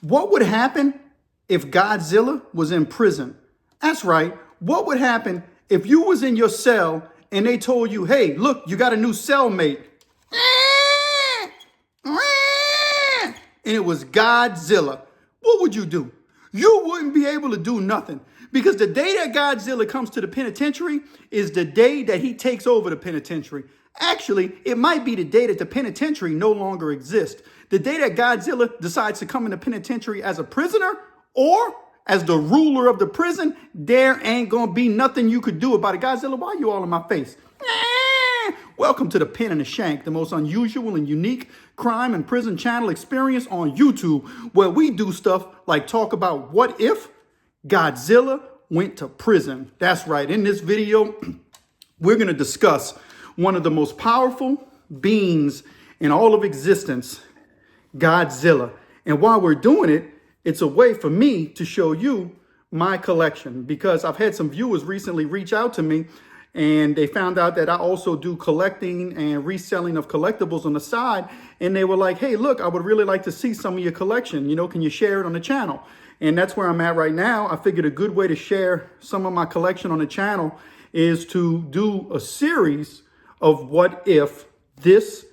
What would happen if Godzilla was in prison? That's right. What would happen if you was in your cell and they told you, hey, look, you got a new cellmate. And it was Godzilla. What would you do? You wouldn't be able to do nothing. Because the day that Godzilla comes to the penitentiary is the day that he takes over the penitentiary. Actually, it might be the day that the penitentiary no longer exists. The day that Godzilla decides to come in the penitentiary as a prisoner or as the ruler of the prison, there ain't gonna be nothing you could do about it. Godzilla, why are you all in my face? Welcome to the Pen and The Shank, the most unusual and unique crime and prison channel experience on YouTube, where we do stuff like talk about what if Godzilla went to prison. That's right. In this video, we're going to discuss one of the most powerful beings in all of existence, Godzilla. And while we're doing it, it's a way for me to show you my collection, because I've had some viewers recently reach out to me and they found out that I also do collecting and reselling of collectibles on the side. And they were like, hey, look, I would really like to see some of your collection. You know, can you share it on the channel? And that's where I'm at right now. I figured a good way to share some of my collection on the channel is to do a series of what if this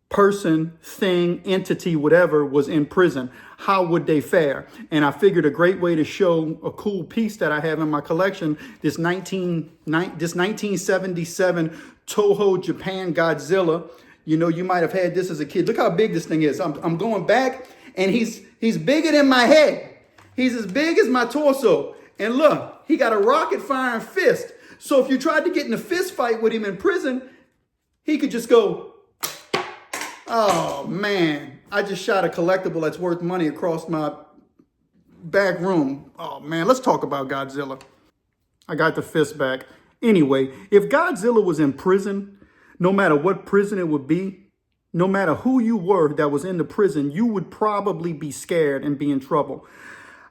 person, thing, entity, whatever was in prison. How would they fare? And I figured a great way to show a cool piece that I have in my collection, this 1977 Toho Japan Godzilla. You know, you might have had this as a kid. Look how big this thing is. I'm going back and he's bigger than my head. He's as big as my torso. And look, he got a rocket firing fist. So if you tried to get in a fist fight with him in prison, he could just go, oh man, I just shot a collectible that's worth money across my back room. Oh man, let's talk about Godzilla. I got the fist back. Anyway, if Godzilla was in prison, no matter what prison it would be, no matter who you were that was in the prison, you would probably be scared and be in trouble.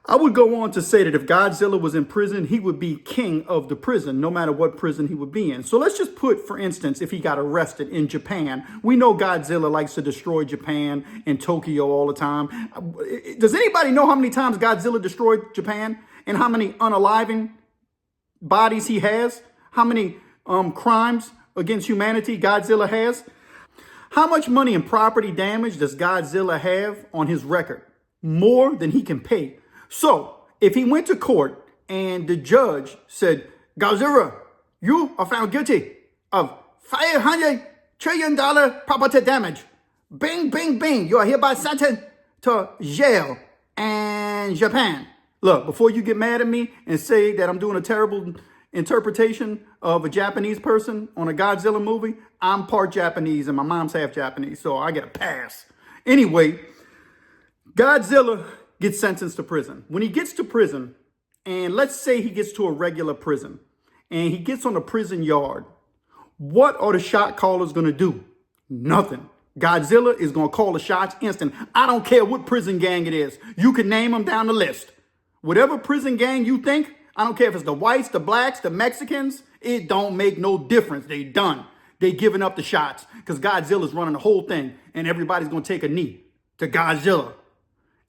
I would go on to say that if Godzilla was in prison, he would be king of the prison, no matter what prison he would be in. So let's just put, for instance, if he got arrested in Japan. We know Godzilla likes to destroy Japan and Tokyo all the time. Does anybody know how many times Godzilla destroyed Japan and how many unaliving bodies he has? How many crimes against humanity Godzilla has? How much money and property damage does Godzilla have on his record? More than he can pay. So if he went to court and the judge said, Godzilla, you are found guilty of $500 trillion property damage. Bing, bing, bing. You are hereby sentenced to jail in Japan. Look, before you get mad at me and say that I'm doing a terrible interpretation of a Japanese person on a Godzilla movie, I'm part Japanese and my mom's half Japanese, so I get a pass. Anyway, Godzilla gets sentenced to prison. When he gets to prison, and let's say he gets to a regular prison, and he gets on the prison yard, what are the shot callers going to do? Nothing. Godzilla is going to call the shots instant. I don't care what prison gang it is. You can name them down the list. Whatever prison gang you think, I don't care if it's the whites, the blacks, the Mexicans, it don't make no difference. They done. They giving up the shots because Godzilla's running the whole thing, and everybody's going to take a knee to Godzilla.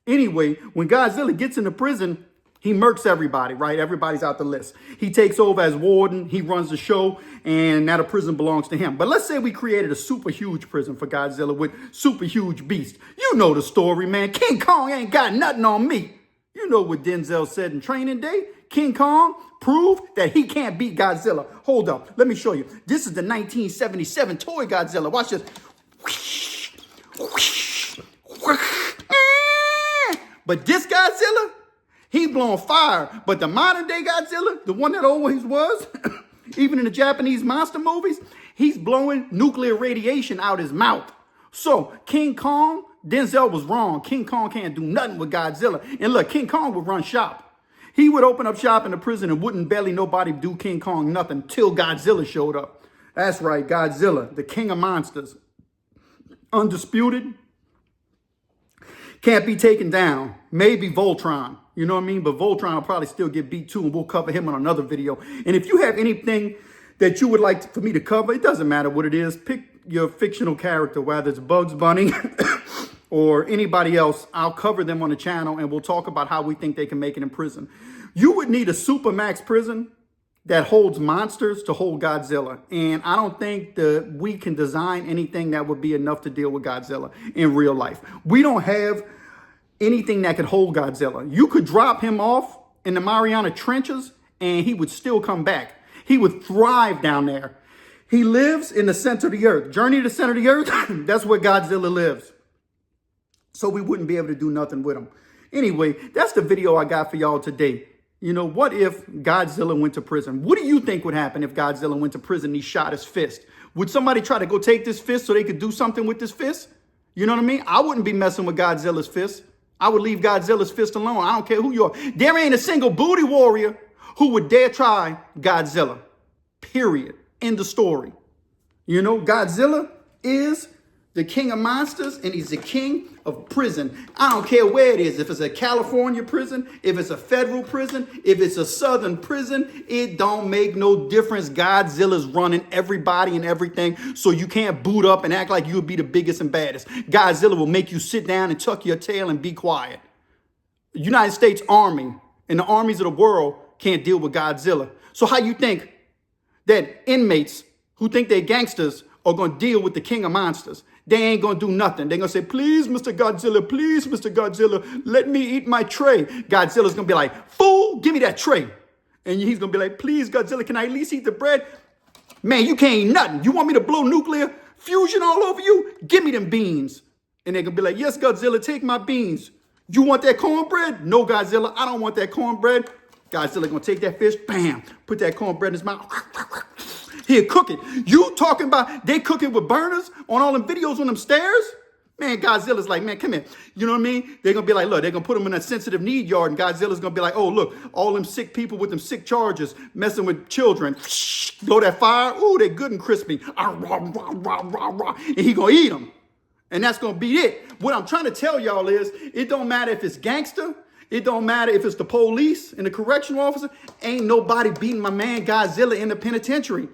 Anyway, when Godzilla gets into prison, he murks everybody, right? Everybody's out the list. He takes over as warden. He runs the show, and now the prison belongs to him. But let's say we created a super huge prison for Godzilla with super huge beasts. You know the story, man. King Kong ain't got nothing on me. You know what Denzel said in Training Day. King Kong proved that he can't beat Godzilla. Hold up. Let me show you. This is the 1977 toy Godzilla. Watch this. But this Godzilla, he blowing fire. But the modern day Godzilla, the one that always was, even in the Japanese monster movies, he's blowing nuclear radiation out his mouth. So King Kong, Denzel was wrong. King Kong can't do nothing with Godzilla. And look, King Kong would run shop. He would open up shop in the prison and wouldn't barely nobody do King Kong nothing till Godzilla showed up. That's right, Godzilla, the king of monsters. Undisputed. Can't be taken down. Maybe Voltron. You know what I mean? But Voltron will probably still get beat too, and we'll cover him on another video. And if you have anything that you would like for me to cover, it doesn't matter what it is. Pick your fictional character, whether it's Bugs Bunny, or anybody else, I'll cover them on the channel and we'll talk about how we think they can make it in prison. You would need a supermax prison that holds monsters to hold Godzilla. And I don't think that we can design anything that would be enough to deal with Godzilla in real life. We don't have anything that could hold Godzilla. You could drop him off in the Mariana Trenches and he would still come back. He would thrive down there. He lives in the center of the earth. Journey to the center of the earth, that's where Godzilla lives. So we wouldn't be able to do nothing with him. Anyway, that's the video I got for y'all today. You know, what if Godzilla went to prison? What do you think would happen if Godzilla went to prison and he shot his fist? Would somebody try to go take this fist so they could do something with this fist? You know what I mean? I wouldn't be messing with Godzilla's fist. I would leave Godzilla's fist alone. I don't care who you are. There ain't a single booty warrior who would dare try Godzilla. Period. End of story. You know, Godzilla is the king of monsters and he's the king of prison. I don't care where it is. If it's a California prison, if it's a federal prison, if it's a southern prison, it don't make no difference. Godzilla's running everybody and everything, so you can't boot up and act like you'll be the biggest and baddest. Godzilla will make you sit down and tuck your tail and be quiet. The United States Army and the armies of the world can't deal with Godzilla. So how you think that inmates who think they're gangsters are going to deal with the king of monsters? They ain't going to do nothing. They're going to say, please, Mr. Godzilla, let me eat my tray. Godzilla's going to be like, fool, give me that tray. And he's going to be like, please, Godzilla, can I at least eat the bread? Man, you can't eat nothing. You want me to blow nuclear fusion all over you? Give me them beans. And they're going to be like, yes, Godzilla, take my beans. You want that cornbread? No, Godzilla, I don't want that cornbread. Godzilla going to take that fish, bam, put that cornbread in his mouth. Here, cook it. You talking about they cook it with burners on all them videos on them stairs? Man, Godzilla's like, man, come here. You know what I mean? They're going to be like, look, they're going to put them in a sensitive need yard. And Godzilla's going to be like, oh, look, all them sick people with them sick charges messing with children. Blow that fire. Ooh, they're good and crispy. And he going to eat them. And that's going to be it. What I'm trying to tell y'all is it don't matter if it's gangster. It don't matter if it's the police and the correctional officer. Ain't nobody beating my man Godzilla in the penitentiary.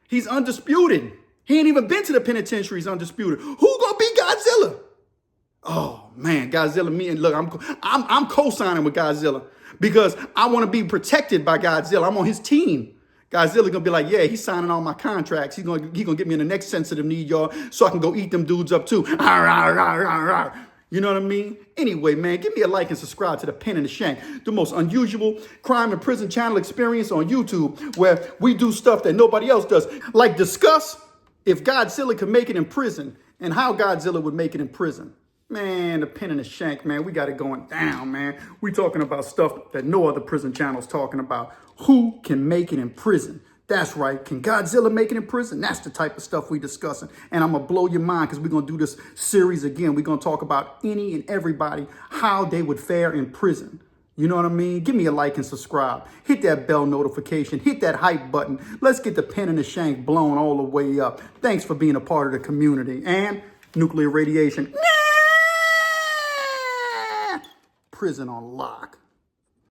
He's undisputed. He ain't even been to the penitentiary. He's undisputed. Who gonna beat Godzilla? Oh man, Godzilla. Me and look, I'm co-signing with Godzilla because I want to be protected by Godzilla. I'm on his team. Godzilla gonna be like, yeah, he's signing all my contracts. He gonna get me in the next sensitive need yard so I can go eat them dudes up too. You know what I mean? Anyway, man, give me a like and subscribe to the Pen and the Shank, the most unusual crime and prison channel experience on YouTube, where we do stuff that nobody else does. Like discuss if Godzilla could make it in prison and how Godzilla would make it in prison. Man, the Pen and the Shank, man, we got it going down, man. We talking about stuff that no other prison channel's talking about. Who can make it in prison? That's right. Can Godzilla make it in prison? That's the type of stuff we discussing. And I'm going to blow your mind because we're going to do this series again. We're going to talk about any and everybody, how they would fare in prison. You know what I mean? Give me a like and subscribe. Hit that bell notification. Hit that hype button. Let's get the Pen and the Shank blown all the way up. Thanks for being a part of the community. And nuclear radiation. Prison on lock.